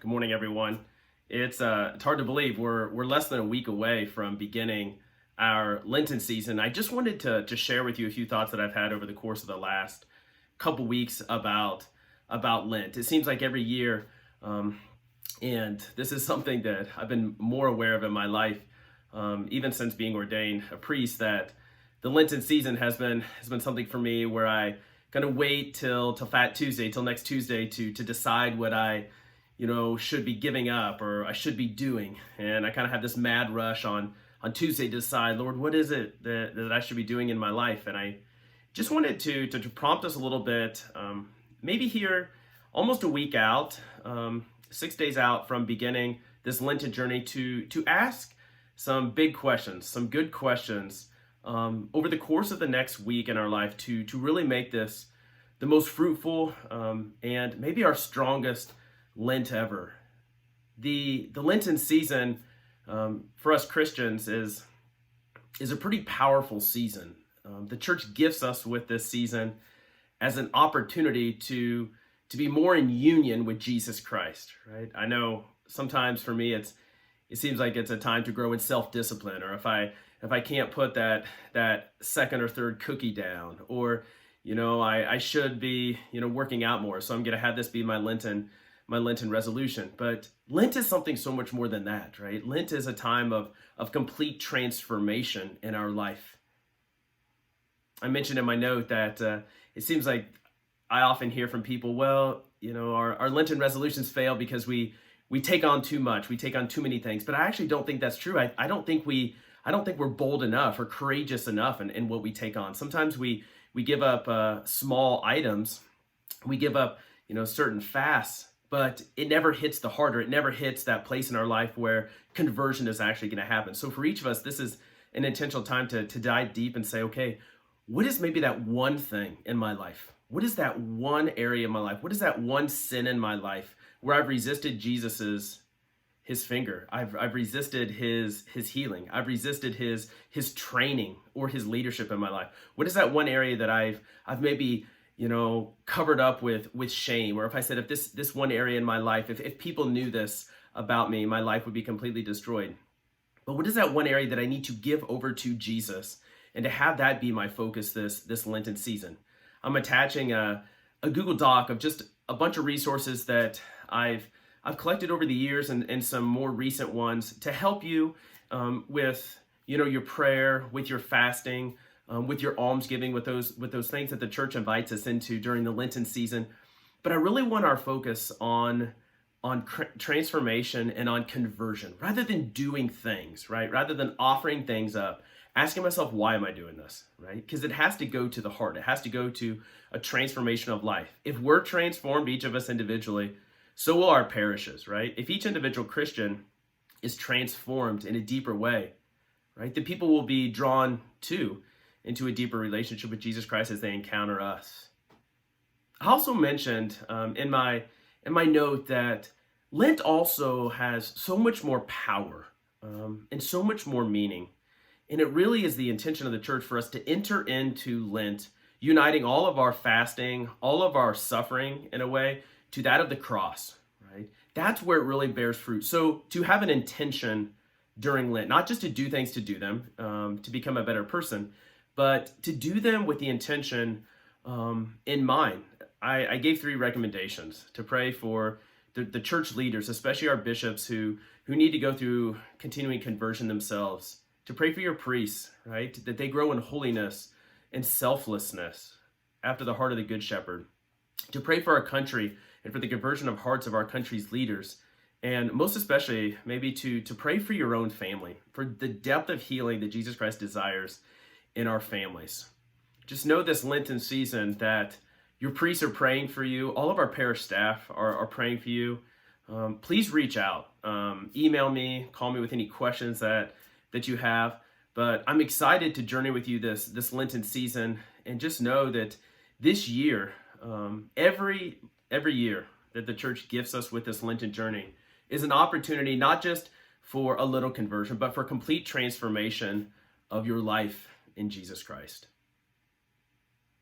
Good morning, everyone. It's hard to believe we're less than a week away from beginning our Lenten season. I just wanted to share with you a few thoughts that I've had over the course of the last couple weeks about Lent. It seems like every year, and this is something that I've been more aware of in my life, even since being ordained a priest. That the Lenten season has been something for me where I kind of wait till Fat Tuesday, till next Tuesday, to decide what I should be giving up or I should be doing. And I kind of have this mad rush on Tuesday to decide, Lord, what is it that I should be doing in my life? And I just wanted to prompt us a little bit, maybe here almost a week out, 6 days out from beginning this Lenten journey, to ask some big questions, some good questions over the course of the next week in our life to really make this the most fruitful and maybe our strongest Lent ever. The Lenten season for us Christians is a pretty powerful season. The church gifts us with this season as an opportunity to be more in union with Jesus Christ, right? I know sometimes for me it seems like it's a time to grow in self-discipline, or if I can't put that second or third cookie down, or I should be working out more, so I'm going to have this be my Lenten resolution. But Lent is something so much more than that, right? Lent is a time of complete transformation in our life. I mentioned in my note that it seems like I often hear from people, well, our Lenten resolutions fail because we take on too much, we take on too many things. But I actually don't think that's true. I don't think we're bold enough or courageous enough in what we take on. Sometimes we give up small items, we give up certain fasts, but it never hits the heart, or it never hits that place in our life where conversion is actually going to happen. So for each of us, this is an intentional time to dive deep and say, okay, what is maybe that one thing in my life? What is that one area of my life? What is that one sin in my life where I've resisted his finger? I've resisted his healing. I've resisted his training or his leadership in my life. What is that one area that I've maybe covered up with shame? Or if I said, if this one area in my life, if people knew this about me, my life would be completely destroyed. But what is that one area that I need to give over to Jesus and to have that be my focus this Lenten season? I'm attaching a Google Doc of just a bunch of resources that I've collected over the years, and some more recent ones to help you with your prayer, with your fasting, with your almsgiving, with those things that the church invites us into during the Lenten season. But I really want our focus on transformation and on conversion, rather than doing things, right? Rather than offering things up, asking myself, why am I doing this, right? Because it has to go to the heart. It has to go to a transformation of life. If we're transformed, each of us individually, so will our parishes, right? If each individual Christian is transformed in a deeper way, right, the people will be drawn into a deeper relationship with Jesus Christ as they encounter us. I also mentioned in my note that Lent also has so much more power and so much more meaning. And it really is the intention of the church for us to enter into Lent, uniting all of our fasting, all of our suffering in a way, to that of the cross, right? That's where it really bears fruit. So to have an intention during Lent, not just to do things to do them, to become a better person, but to do them with the intention in mind. I gave 3 recommendations: to pray for the church leaders, especially our bishops who need to go through continuing conversion themselves; to pray for your priests, right, that they grow in holiness and selflessness after the heart of the Good Shepherd; to pray for our country and for the conversion of hearts of our country's leaders; and most especially, maybe to pray for your own family, for the depth of healing that Jesus Christ desires in our families. Just know this Lenten season that your priests are praying for you. All of our parish staff are praying for you. Please reach out. Email me, call me with any questions that you have. But I'm excited to journey with you this Lenten season, and just know that this year, every year that the church gifts us with this Lenten journey is an opportunity not just for a little conversion, but for complete transformation of your life in Jesus Christ.